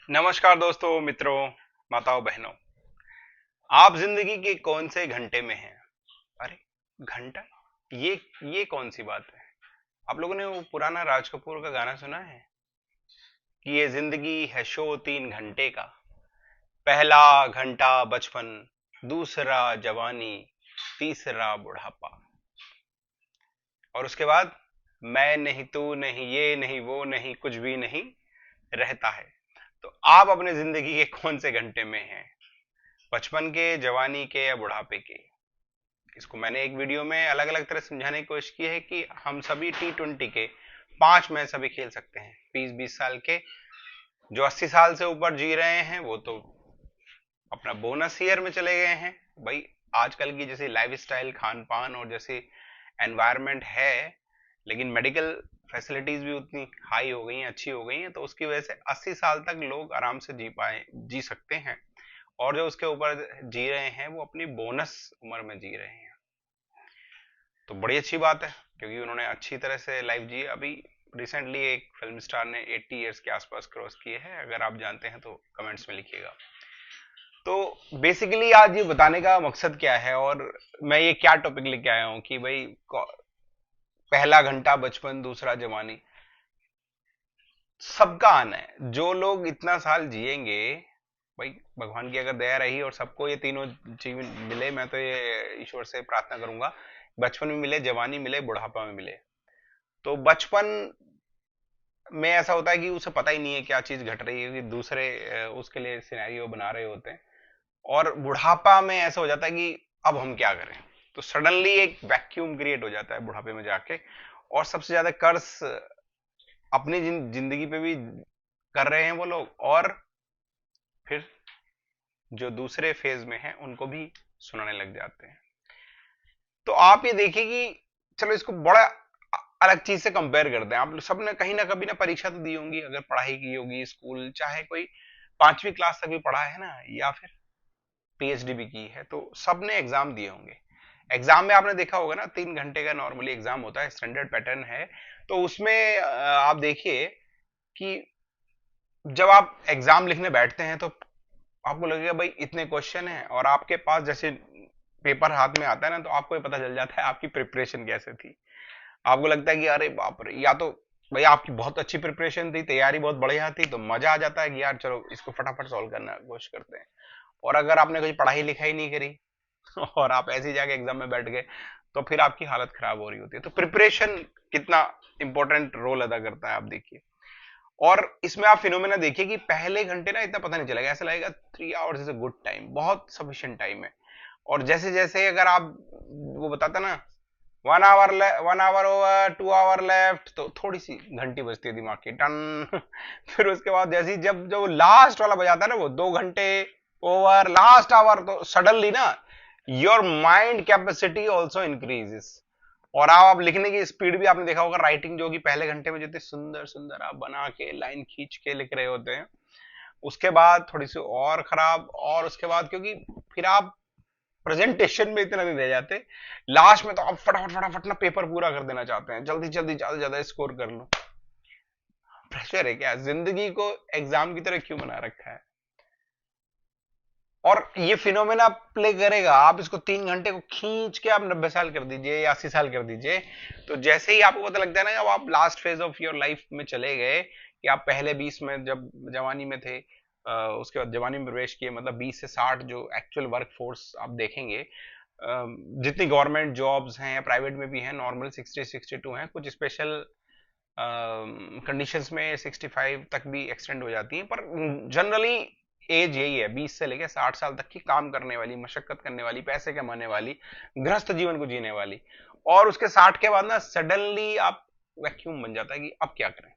नमस्कार दोस्तों, मित्रों, माताओं, बहनों। आप जिंदगी के कौन से घंटे में हैं? अरे, घंटा? ये कौन सी बात है? आप लोगों ने वो पुराना राज कपूर का गाना सुना है कि ये जिंदगी है शो 3 घंटे का। पहला घंटा बचपन, दूसरा जवानी, तीसरा बुढ़ापा, और उसके बाद मैं नहीं, तू नहीं, ये नहीं, वो नहीं, कुछ भी नहीं रहता है। तो आप अपने जिंदगी के कौन से घंटे में हैं? बचपन के, जवानी के, या बुढ़ापे के? इसको मैंने एक वीडियो में अलग अलग तरह समझाने की कोशिश की है कि हम सभी T20 के 5 मैच अभी खेल सकते हैं। 20-20 साल के जो 80 साल से ऊपर जी रहे हैं वो तो अपना बोनस ईयर में चले गए हैं। भाई, आजकल की जैसे लाइफ स्टाइल, खान पान और जैसे एनवायरनमेंट है, लेकिन मेडिकल फैसिलिटीज भी उतनी हाई हो गई हैं, अच्छी हो गई हैं, तो उसकी वजह से 80 साल तक लोग आराम से जी सकते हैं। और जो उसके ऊपर जी रहे हैं वो अपनी बोनस उम्र में जी रहे हैं। तो बड़ी अच्छी बात है, क्योंकि उन्होंने अच्छी तरह से लाइफ जी। अभी रिसेंटली एक फिल्म स्टार ने 80 इयर्स के आसपास क्रॉस किए हैं। अगर आप जानते हैं तो कमेंट्स में लिखिएगा। तो बेसिकली आज ये बताने का मकसद क्या है और मैं ये क्या टॉपिक लेके आया हूँ कि भाई, पहला घंटा बचपन, दूसरा जवानी, सबका आना है। जो लोग इतना साल जिएंगे, भाई भगवान की अगर दया रही और सबको ये तीनों चीज मिले, मैं तो ये ईश्वर से प्रार्थना करूंगा, बचपन में मिले, जवानी मिले, बुढ़ापा में मिले। तो बचपन में ऐसा होता है कि उसे पता ही नहीं है क्या चीज घट रही है, कि दूसरे उसके लिए सिनेरियो बना रहे होते हैं। और बुढ़ापा में ऐसा हो जाता है कि अब हम क्या करें। तो सडनली एक वैक्यूम क्रिएट हो जाता है बुढ़ापे में जाके। और सबसे ज्यादा कर्ज अपनी जिंदगी पे भी कर रहे हैं वो लोग, और फिर जो दूसरे फेज में हैं उनको भी सुनाने लग जाते हैं। तो आप ये देखिए कि चलो इसको बड़ा अलग चीज से कंपेयर करते हैं। आप सबने कहीं ना कभी ना परीक्षा तो दी होंगी, अगर पढ़ाई की होगी, स्कूल चाहे कोई 5वीं क्लास तक भी पढ़ा है ना, या फिर पीएचडी भी की है, तो सबने एग्जाम दिए होंगे। एग्जाम में आपने देखा होगा ना, 3 घंटे का नॉर्मली एग्जाम होता है, स्टैंडर्ड पैटर्न है। तो उसमें आप देखिए कि जब आप एग्जाम लिखने बैठते हैं तो आपको लगेगा भाई इतने क्वेश्चन हैं, और आपके पास जैसे पेपर हाथ में आता है ना, तो आपको ये पता चल जाता है आपकी प्रिपरेशन कैसे थी। आपको लगता है कि अरे बाप रे, या तो भाई आपकी बहुत अच्छी प्रिपरेशन थी, तैयारी बहुत बढ़िया थी, तो मजा आ जाता है कि यार चलो इसको फटाफट सॉल्व करना कोशिश करते हैं। और अगर आपने कोई पढ़ाई लिखाई नहीं करी और आप ऐसे ही जाके एग्जाम में बैठ गए, तो फिर आपकी हालत खराब हो रही होती है। तो प्रिपरेशन कितना इंपॉर्टेंट रोल अदा करता है, आप देखिए। और इसमें आप फिनोमेना देखिए कि पहले घंटे ना इतना पता नहीं चलेगा, ऐसा लगेगा 3 hours is a good time, बहुत सफिशिएंट टाइम है। और जैसे जैसे अगर आप वो बताता ना, 1 hour, 1 hour over, 2 hour left, तो थोड़ी सी घंटी बजती है दिमाग की, टन फिर उसके बाद जैसे ही जब जो लास्ट वाला बजाता है ना, वो 2 घंटे ओवर, लास्ट आवर, तो सडनली ना your mind capacity also increases. और आप लिखने की स्पीड भी आपने देखा होगा, राइटिंग जो कि पहले घंटे में जितनी सुंदर सुंदर आप बना के लाइन खींच के लिख रहे होते हैं, उसके बाद थोड़ी सी और खराब। और उसके बाद क्योंकि फिर आप प्रेजेंटेशन में इतना नहीं रह जाते, लास्ट में तो आप फटाफट फटाफट ना पेपर पूरा कर देना चाहते हैं, जल्दी जल्दी ज्यादा ज्यादा स्कोर कर लो। प्रेशर है क्या? जिंदगी को एग्जाम की तरह क्यों बना रखा है? और ये फिनोमेना प्ले करेगा। आप इसको 3 घंटे को खींच के आप 90 साल कर दीजिए या 80 साल कर दीजिए, तो जैसे ही आपको पता लगता है ना, जब आप last phase of your life में चले गए, कि आप पहले 20 में जब जवानी में थे, उसके बाद जवानी में प्रवेश किए, मतलब 20 से 60 जो एक्चुअल वर्क फोर्स आप देखेंगे, जितनी गवर्नमेंट जॉब्स हैं या प्राइवेट में भी हैं, नॉर्मल 60-62 हैं, कुछ स्पेशल कंडीशंस में 65 तक भी एक्सटेंड हो जाती हैं, पर जनरली एज यही है, 20 से लेकर 60 साल तक की काम करने वाली, मशक्कत करने वाली, पैसे कमाने वाली, गृहस्थ जीवन को जीने वाली। और उसके 60 के बाद ना सडनली आप वैक्यूम बन जाता है कि अब क्या करें।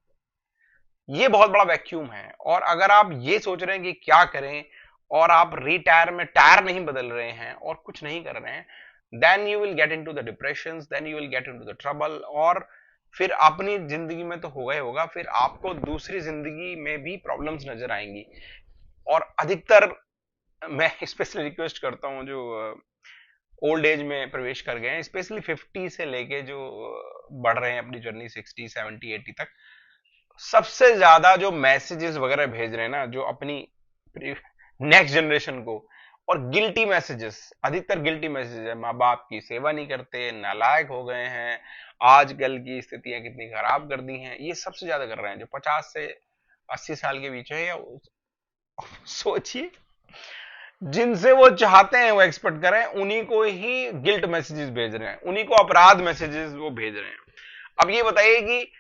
ये बहुत बड़ा वैक्यूम है। और अगर आप ये सोच रहे हैं कि क्या करें, और आप रिटायर में टायर नहीं बदल रहे हैं और कुछ नहीं कर रहे हैं, then you will get into the depression, then you will get into the trouble. और फिर अपनी जिंदगी में तो होगा ही होगा, फिर आपको दूसरी जिंदगी में भी प्रॉब्लम्स नजर आएंगी। और अधिकतर मैं स्पेशली रिक्वेस्ट करता हूं जो ओल्ड एज में प्रवेश कर गए हैं, स्पेशली 50 से लेके जो बढ़ रहे हैं अपनी जर्नी 60, 70, 80 तक, सबसे ज्यादा जो मैसेजेस वगैरह भेज रहे हैं ना, जो अपनी नेक्स्ट जनरेशन को, और गिल्टी मैसेजेस, अधिकतर गिल्टी मैसेज है, माँ बाप की सेवा नहीं करते, नालायक हो गए हैं, आजकल की स्थितियां कितनी खराब कर दी हैं, ये सबसे ज्यादा कर रहे हैं जो 50 से 80 साल के बीच है। या सोचिए, जिनसे वो चाहते हैं वो एक्सपेक्ट करें, उन्हीं को ही गिल्ट मैसेजेस भेज रहे हैं, उन्हीं को अपराध मैसेजेस वो भेज रहे हैं। अब ये बताइए कि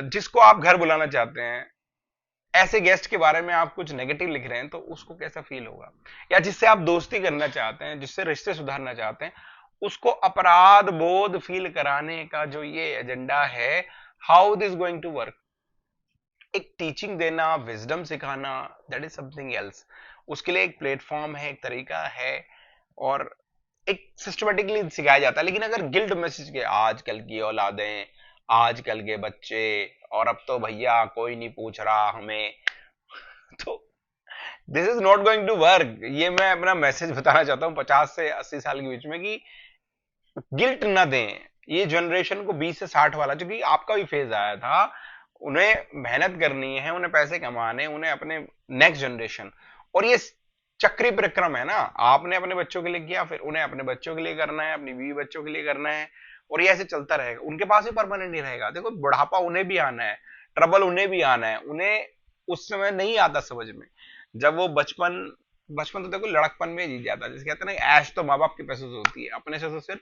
जिसको आप घर बुलाना चाहते हैं, ऐसे गेस्ट के बारे में आप कुछ नेगेटिव लिख रहे हैं, तो उसको कैसा फील होगा? या जिससे आप दोस्ती करना चाहते हैं, जिससे रिश्ते सुधारना चाहते हैं, उसको अपराध बोध फील कराने का जो ये एजेंडा है, how this going to work? एक टीचिंग देना, विजडम सिखाना, दैट इज समथिंग एल्स। उसके लिए एक प्लेटफॉर्म है, एक तरीका है, और एक सिस्टमेटिकली सिखाया जाता है। लेकिन अगर गिल्ट मैसेज के, आजकल की औलादें, आजकल के बच्चे, और अब तो भैया कोई नहीं पूछ रहा हमें, तो this is not going to work. ये मैं अपना मैसेज बताना चाहता हूँ 50 से 80 साल के बीच में, कि गिल्ट ना दें ये जनरेशन को, 20 से 60 वाला, जो कि आपका भी फेज आया था। उन्हें मेहनत करनी है, उन्हें पैसे कमाने, उन्हें अपने नेक्स्ट जनरेशन, और ये चक्री परिक्रम है ना, आपने अपने बच्चों के लिए किया, फिर उन्हें अपने बच्चों के लिए करना है, अपनी बीवी बच्चों के लिए करना है, और ये ऐसे चलता रहेगा। उनके पास भी परमानेंट नहीं रहेगा। देखो, बुढ़ापा उन्हें भी आना है, ट्रबल उन्हें भी आना है, उन्हें उस समय नहीं आता समझ में, जब वो बचपन, बचपन तो देखो लड़कपन में जी जाता है, जैसे कहते हैं ना, ऐश तो माँ बाप के पैसों से होती है, अपने से तो सिर्फ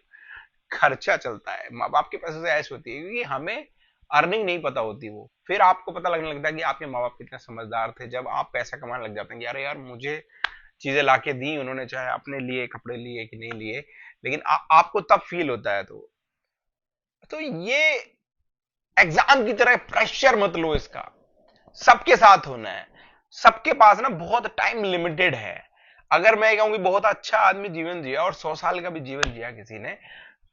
खर्चा चलता है। माँ बाप के पैसे से ऐश होती है, क्योंकि हमें अर्निंग नहीं पता होती। वो फिर आपको पता लगने लगता है कि आपके माँ बाप कितने समझदार थे, जब आप पैसा कमाने लग जाते हैं कि अरे यार, मुझे चीजें लाके दी उन्होंने, चाहे अपने लिए कपड़े लिए कि नहीं लिए, लेकिन आपको तब फील होता है। तो ये एग्जाम की तरह प्रेशर मत लो इसका, सबके साथ होना है। सबके पास ना बहुत टाइम लिमिटेड है। अगर मैं कहूँ कि बहुत अच्छा आदमी जीवन जिया और 100 साल का भी जीवन जिया किसी ने,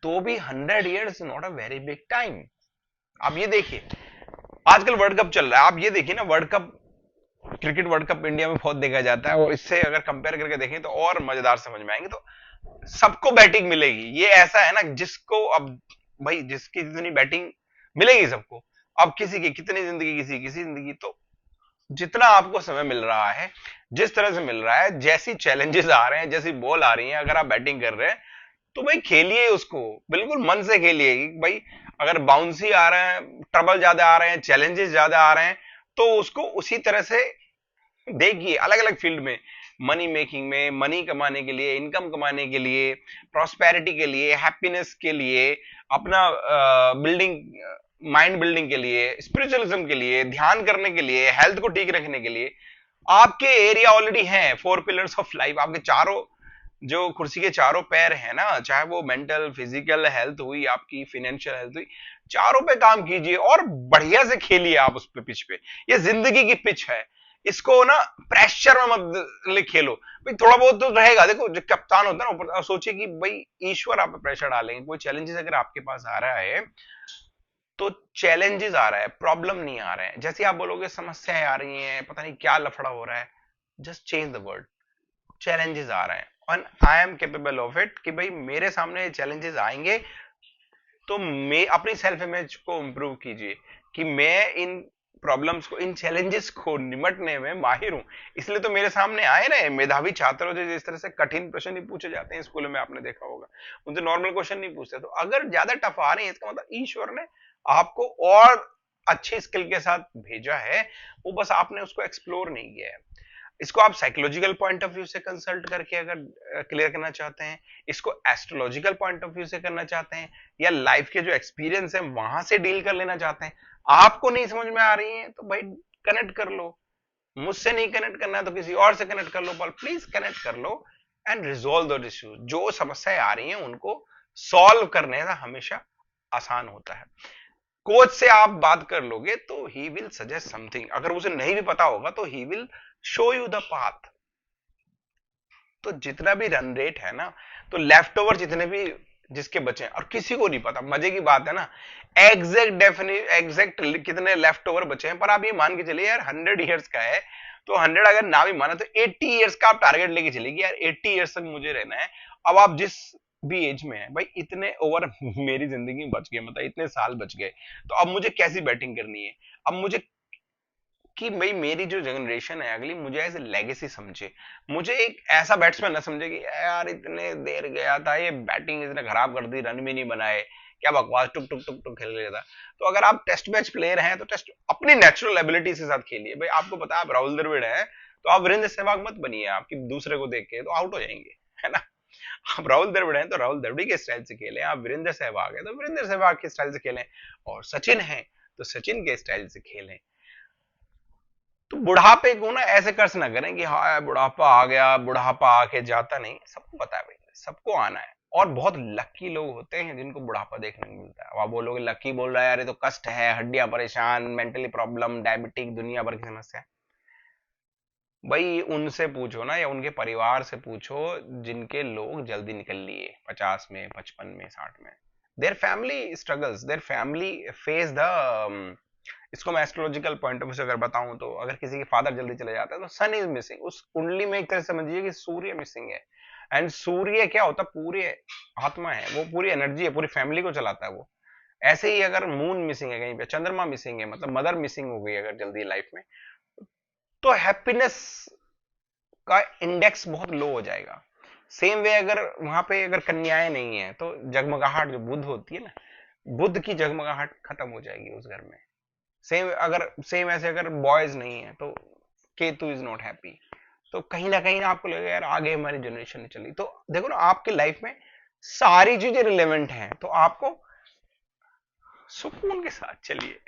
तो भी 100 years not a very big time. आप ये देखिए, आजकल वर्ल्ड कप चल रहा है, आप ये देखिए ना, world cup, cricket world cup India में बहुत देखा जाता है, और इससे अगर कंपेयर करके देखें तो और मजेदार समझ में आएंगे। तो सबको बैटिंग मिलेगी, ये ऐसा है ना, जिसको अब, भाई जिसकी जितनी बैटिंग मिलेगी सबको। अब किसी की कितनी जिंदगी, किसी किसी जिंदगी, तो जितना आपको समय मिल रहा है, जिस तरह से मिल रहा है, जैसी चैलेंजेस आ रहे हैं, जैसी बॉल आ रही है, अगर आप बैटिंग कर रहे हैं, तो भाई खेलिए उसको, बिल्कुल मन से खेलिए। भाई अगर बाउंसी आ रहे हैं, ट्रबल ज्यादा आ रहे हैं, चैलेंजेस ज्यादा आ रहे हैं, तो उसको उसी तरह से देखिए। अलग अलग फील्ड में, मनी मेकिंग में, मनी कमाने के लिए, इनकम कमाने के लिए, प्रॉस्पेरिटी के लिए, हैप्पीनेस के लिए, अपना बिल्डिंग, माइंड बिल्डिंग के लिए, स्पिरिचुअलिज्म के लिए, ध्यान करने के लिए, हेल्थ को ठीक रखने के लिए, आपके एरिया ऑलरेडी है। 4 पिलर्स ऑफ लाइफ, आपके चारों, जो कुर्सी के चारों पैर है ना, चाहे वो मेंटल, फिजिकल हेल्थ हुई, आपकी फाइनेंशियल हेल्थ हुई, चारों पे काम कीजिए और बढ़िया से खेलिए आप उस पे, पिच पे। ये जिंदगी की पिच है, इसको ना प्रेशर में मत खेलो। भाई थोड़ा बहुत तो रहेगा, देखो जो कप्तान होता है ना ऊपर, सोचिए कि भाई ईश्वर आप पे प्रेशर डालेंगे, कोई चैलेंजेस अगर आपके पास आ रहा है, तो चैलेंजेस आ रहा है, प्रॉब्लम नहीं आ रहा है। जैसे आप बोलोगे समस्याएं आ रही हैं, पता नहीं क्या लफड़ा हो रहा है, just change the word, challenges आ रहे हैं, और I am capable of it, कि भाई मेरे सामने चैलेंजेस आएंगे, तो मैं अपनी सेल्फ इमेज को इंप्रूव कीजिए, कि मैं इन प्रॉब्लम्स को, इन चैलेंजेस को निमटने में माहिर हूं। इसलिए तो मेरे सामने आए ना मेधावी छात्रों से, जिस तरह से कठिन प्रश्न नहीं पूछे जाते हैं स्कूलों में, आपने देखा होगा, उनसे नॉर्मल क्वेश्चन नहीं पूछते। तो अगर ज्यादा टफ आ रही है, इसका मतलब ईश्वर ने आपको और अच्छे स्किल के साथ भेजा है, वो बस आपने उसको एक्सप्लोर नहीं किया है। इसको आप साइकोलॉजिकल पॉइंट ऑफ व्यू से कंसल्ट करके अगर क्लियर करना चाहते हैं, इसको एस्ट्रोलॉजिकल पॉइंट ऑफ व्यू से करना चाहते हैं, या लाइफ के जो एक्सपीरियंस है वहां से डील कर लेना चाहते हैं, आपको नहीं समझ में आ रही है, तो भाई कनेक्ट कर लो। मुझसे नहीं कनेक्ट करना है तो किसी और से कनेक्ट कर लो, पर प्लीज कनेक्ट कर लो एंड रिजोल्व द इश्यू। जो समस्याएं आ रही हैं उनको सॉल्व करने का हमेशा आसान होता है। कोच से आप बात कर लोगे तो ही विल सजेस्ट समथिंग, अगर उसे नहीं भी पता होगा तो he will show you the path. तो जितना भी रन रेट है ना, तो लेफ्ट ओवर जितने भी जिसके बचे हैं, और किसी को नहीं पता, मजे की बात है ना, एग्जैक्ट डेफिनेट एग्जैक्ट कितने लेफ्ट ओवर बचे हैं, पर आप ये मान के चलिए यार 100 years का है, तो 100 अगर ना भी माना तो 80 years का आप टारगेट लेके चलेगी यार, 80 years तक मुझे रहना है। अब आप जिस भी एज में है, भाई इतने ओवर मेरी जिंदगी में बच गए, मतलब इतने साल बच गए, तो अब मुझे कैसी बैटिंग करनी है, अब मुझे कि भाई मेरी जो जनरेशन है अगली मुझे एज लेगेसी समझे, मुझे एक ऐसा बैट्समैन ना समझे कि यार इतने देर गया था, ये बैटिंग इसने खराब कर दी, रन भी नहीं बनाए, क्या बकवास, टुक टुक टुक टुक खेल रहा था। तो अगर आप टेस्ट मैच प्लेयर हैं तो टेस्ट अपनी नेचुरल एबिलिटी के साथ खेलिए। भाई आपको पता है आप राहुल द्रविड़ है तो आप वीरेंद्र सहवाग मत बनिए, आपकी दूसरे को देख के तो आउट हो जाएंगे, है ना। आप राहुल द्रविड़ हैं तो राहुल द्रविड़ के स्टाइल से खेलें, आप वीरेंद्र सहवाग है तो वीरेंद्र सहवाग के स्टाइल से खेलें, और सचिन है तो सचिन के स्टाइल से खेलें। तो बुढ़ापे को ना ऐसे कर्ज ना करें कि हाँ बुढ़ापा आ गया, बुढ़ापा आके जाता नहीं, सबको पता है भाई सबको आना है। और बहुत लकी लोग होते हैं जिनको बुढ़ापा देखने को मिलता है। आप बोलोगे लकी बोल रहा है, यार ये तो कष्ट है, हड्डियां परेशान, मेंटली प्रॉब्लम, डायबिटिक, दुनिया भर की समस्या। भाई उनसे पूछो ना, या उनके परिवार से पूछो जिनके लोग जल्दी निकल लिए 50 में, 55 में, 60 में। Their family struggles, their family face the, इसको मैं एस्ट्रोलॉजिकल पॉइंट ऑफ व्यू से अगर बताऊं तो अगर किसी के फादर जल्दी चले जाता है तो सन इज मिसिंग, उस कुंडली में एक तरह से समझिए कि सूर्य मिसिंग है। एंड सूर्य क्या होता है, पूरी आत्मा है, वो पूरी एनर्जी है, पूरी फैमिली को चलाता है वो। ऐसे ही अगर मून मिसिंग है कहीं पे, चंद्रमा मिसिंग है, मतलब मदर मिसिंग हो गई अगर जल्दी लाइफ में, तो हैप्पीनेस का इंडेक्स बहुत लो हो जाएगा। सेम वे अगर वहां पे अगर कन्याएं नहीं है तो जगमगाहट जो बुध होती है ना, बुध की जगमगाहट खत्म हो जाएगी उस घर में। सेम ऐसे अगर बॉयज नहीं है तो केतु इज नॉट हैप्पी। तो कहीं ना आपको लगेगा यार आगे हमारी जनरेशन नहीं चली। तो देखो ना आपके लाइफ में सारी चीजें रिलेवेंट हैं, तो आपको सुकून के साथ चलिए,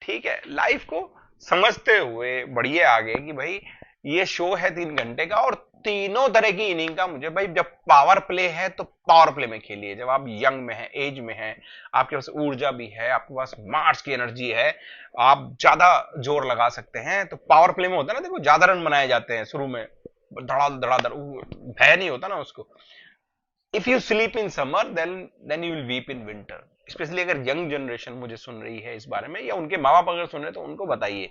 ठीक है, लाइफ को समझते हुए बढ़िए आगे कि भाई ये शो है 3 घंटे का, और तीनों तरह की इनिंग का मुझे भाई, जब पावर प्ले है तो पावर प्ले में खेलिए, जब आप यंग में हैं, एज में हैं, आपके पास ऊर्जा भी है, आपके पास मार्स की एनर्जी है, आप ज्यादा जोर लगा सकते हैं, तो पावर प्ले में होता है ना, देखो ज्यादा रन बनाए जाते हैं शुरू में, धड़ाधड़ धड़ाधड़, भय नहीं होता ना उसको। If you sleep in summer then you will weep in winter. Specially अगर यंग जनरेशन मुझे सुन रही है इस बारे में, या उनके माँ बाप अगर सुन रहे हैं, तो उनको बताइए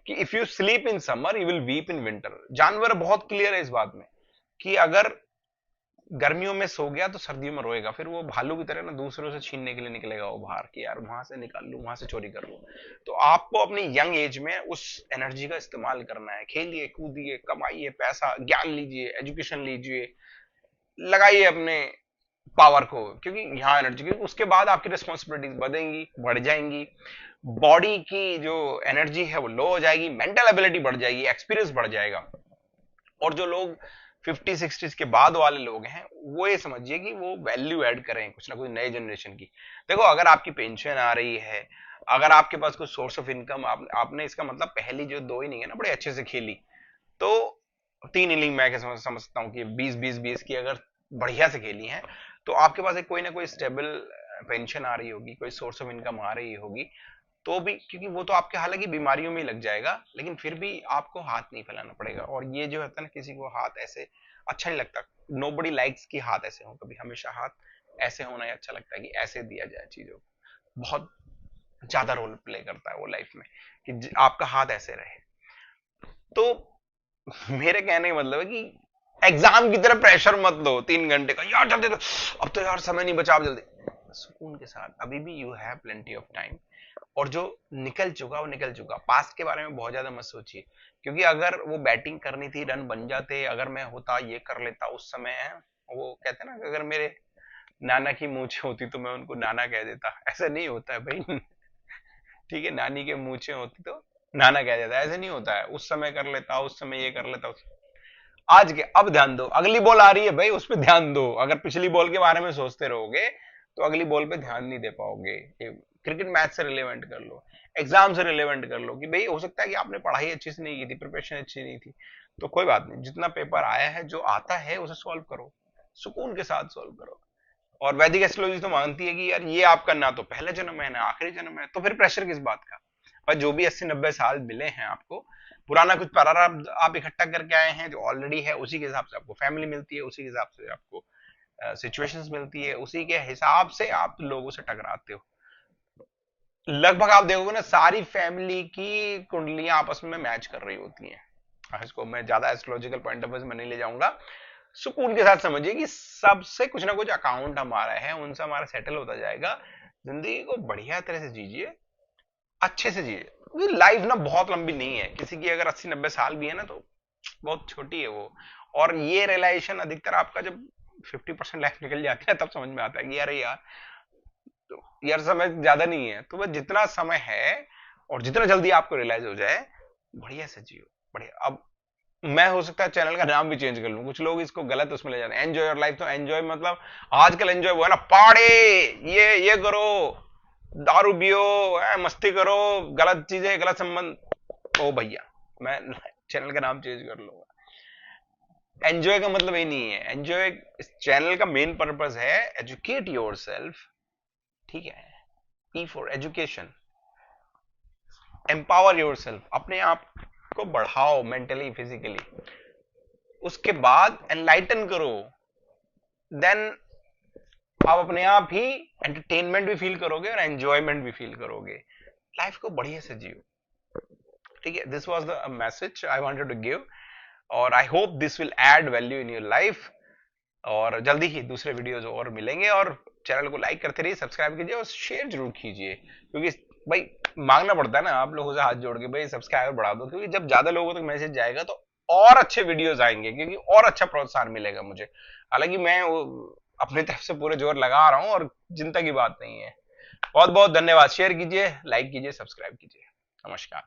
कि if you sleep in summer you will weep in winter. जानवर बहुत क्लियर है इस बात में कि अगर गर्मियों में सो गया तो सर्दियों में रोएगा, फिर वो भालू की तरह ना दूसरों से छीनने के लिए निकलेगा वो बाहर, कि यार वहां से निकाल लूं, वहां से चोरी कर लूं। तो आपको अपनी यंग एज में उस एनर्जी का इस्तेमाल करना है, खेलिए, कूदिए, कमाइए पैसा, ज्ञान लीजिए, एजुकेशन लीजिए, लगाइए अपने पावर को, क्योंकि यहाँ एनर्जी, क्योंकि उसके बाद आपकी रिस्पॉन्सिबिलिटीज बढ़ेंगी, बढ़ जाएंगी, बॉडी की जो एनर्जी है वो लो हो जाएगी, मेंटल एबिलिटी बढ़ जाएगी, एक्सपीरियंस बढ़ जाएगा। और जो लोग 50 60 के बाद वाले लोग हैं, वो ये समझिए कि वो वैल्यू ऐड करें कुछ ना कुछ नए जनरेशन की। देखो अगर आपकी पेंशन आ रही है, अगर आपके पास कुछ सोर्स ऑफ इनकम, आपने इसका मतलब पहली जो 2 इनिंग है ना बड़े अच्छे से खेली, तो 3 इनिंग मैं समझता हूँ कि 20 20 20 की अगर बढ़िया से खेली हैं, तो आपके पास एक कोई ना कोई स्टेबल पेंशन आ रही होगी, कोई सोर्स ऑफ इनकम आ रही होगी। तो भी क्योंकि वो तो आपके हालांकि बीमारियों में ही लग जाएगा, लेकिन फिर भी आपको हाथ नहीं फैलाना पड़ेगा। और ये जो होता है ना, किसी को हाथ ऐसे अच्छा नहीं लगता, नोबडी लाइक्स कि हाथ ऐसे हो, कभी हमेशा हाथ ऐसे होना ही अच्छा लगता है, कि ऐसे दिया जाए चीजों को। बहुत ज्यादा रोल प्ले करता है वो लाइफ में कि आपका हाथ ऐसे रहे। तो मेरे कहने का मतलब है कि एग्जाम की तरह प्रेशर मत दो 3 घंटे का, यार जल्दी दो, अब तो यार समय नहीं बचा, अब जल्दी। सुकून के साथ, अभी भी you have plenty of time. और जो निकल चुका वो निकल चुका, पास्ट के बारे में बहुत ज्यादा मत सोचिए, क्योंकि अगर वो बैटिंग करनी थी, रन बन जाते, अगर मैं होता ये कर लेता उस समय, वो कहते हैं ना, अगर मेरे नाना की मूछें होती तो मैं उनको नाना कह देता, ऐसा नहीं होता है भाई। ठीक है, नानी के मूछें होती तो नाना कह देता, ऐसे नहीं होता है, उस समय कर लेता, उस समय ये कर लेता, आज के अब ध्यान दो, अगली बॉल आ रही है भाई उस पर ध्यान दो। अगर पिछली बॉल के बारे में सोचते रहोगे तो अगली बॉल पे ध्यान नहीं दे पाओगे। क्रिकेट मैच से रिलेवेंट कर लो, एग्जाम से रिलेवेंट कर लो, कि भाई हो सकता है कि आपने पढ़ाई अच्छी से नहीं की थी, प्रिपरेशन अच्छी नहीं थी, तो कोई बात नहीं, जितना पेपर आया है, जो आता है उसे सॉल्व करो, सुकून के साथ सॉल्व करो। और वैदिक एस्ट्रोलॉजी तो मानती है कि यार ये आपका ना तो पहला जन्म है ना आखिरी जन्म है, तो फिर प्रेशर किस बात का। और जो भी 80 90 साल मिले हैं आपको, पुराना कुछ प्रारब्ध आप इकट्ठा करके आए हैं जो ऑलरेडी है, उसी के हिसाब से आपको फैमिली मिलती है, उसी के हिसाब से आपको सिचुएशंस मिलती है, उसी के हिसाब से आप लोगों से टकराते हो। लगभग आप देखोगे ना सारी फैमिली की कुंडलियां आपस में मैच कर रही होती हैं। इसको मैं ज्यादा एस्ट्रोलॉजिकल पॉइंट ऑफ व्यू में नहीं ले जाऊंगा। सुकून के साथ समझिए कि सबसे कुछ ना कुछ अकाउंट हमारा है, उनसे हमारा सेटल होता जाएगा। जिंदगी को बढ़िया तरह से जीजिए, अच्छे से जिए। लाइफ ना बहुत लंबी नहीं है, किसी की अगर 80-90 साल भी है ना तो बहुत छोटी है वो। और ये रियलाइजेशन अधिकतर आपका जब 50% लाइफ निकल जाती है तब समझ में आता है कि अरे यार, तो यार समय ज्यादा नहीं है, तो बस जितना समय है और जितना जल्दी आपको रियलाइज हो जाए, बढ़िया से जियो। बढ़िया। अब मैं हो सकता है चैनल का नाम भी चेंज कर लूं, कुछ लोग इसको गलत उसमें ले जाते हैं, एंजॉय योर लाइफ। तो एंजॉय मतलब आजकल एंजॉय वो है ना, पाड़े, ये करो, दारू पियो, मस्ती करो, गलत चीजें, गलत संबंध। ओ भैया, मैं चैनल का नाम चेंज कर लूंगा। एंजॉय का मतलब ये नहीं है। एंजॉय, इस चैनल का मेन पर्पस है एजुकेट योर सेल्फ। ठीक है, E for education, empower your self, अपने आप को बढ़ाओ मेंटली फिजिकली, उसके बाद एनलाइटन करो, देन आप अपने आप ही एंटरटेनमेंट भी फील करोगे और एंजॉयमेंट भी फील करोगे। लाइफ को बढ़िया से जियो। ठीक है, this was the message I wanted to give, और I hope this will add value in your life. और जल्दी ही दूसरे वीडियोज और मिलेंगे, और चैनल को लाइक करते रहिए, सब्सक्राइब कीजिए और शेयर जरूर कीजिए, क्योंकि भाई मांगना पड़ता है ना आप लोगों से हाथ जोड़ के, भाई सब्सक्राइबर बढ़ा दो, क्योंकि जब ज्यादा लोगों तक मैसेज जाएगा तो और अच्छे वीडियोज आएंगे, क्योंकि और अच्छा प्रोत्साहन मिलेगा मुझे। हालांकि मैं अपनी तरफ से पूरे जोर लगा रहा हूं और चिंता की बात नहीं है। बहुत बहुत धन्यवाद। शेयर कीजिए, लाइक कीजिए, सब्सक्राइब कीजिए। नमस्कार।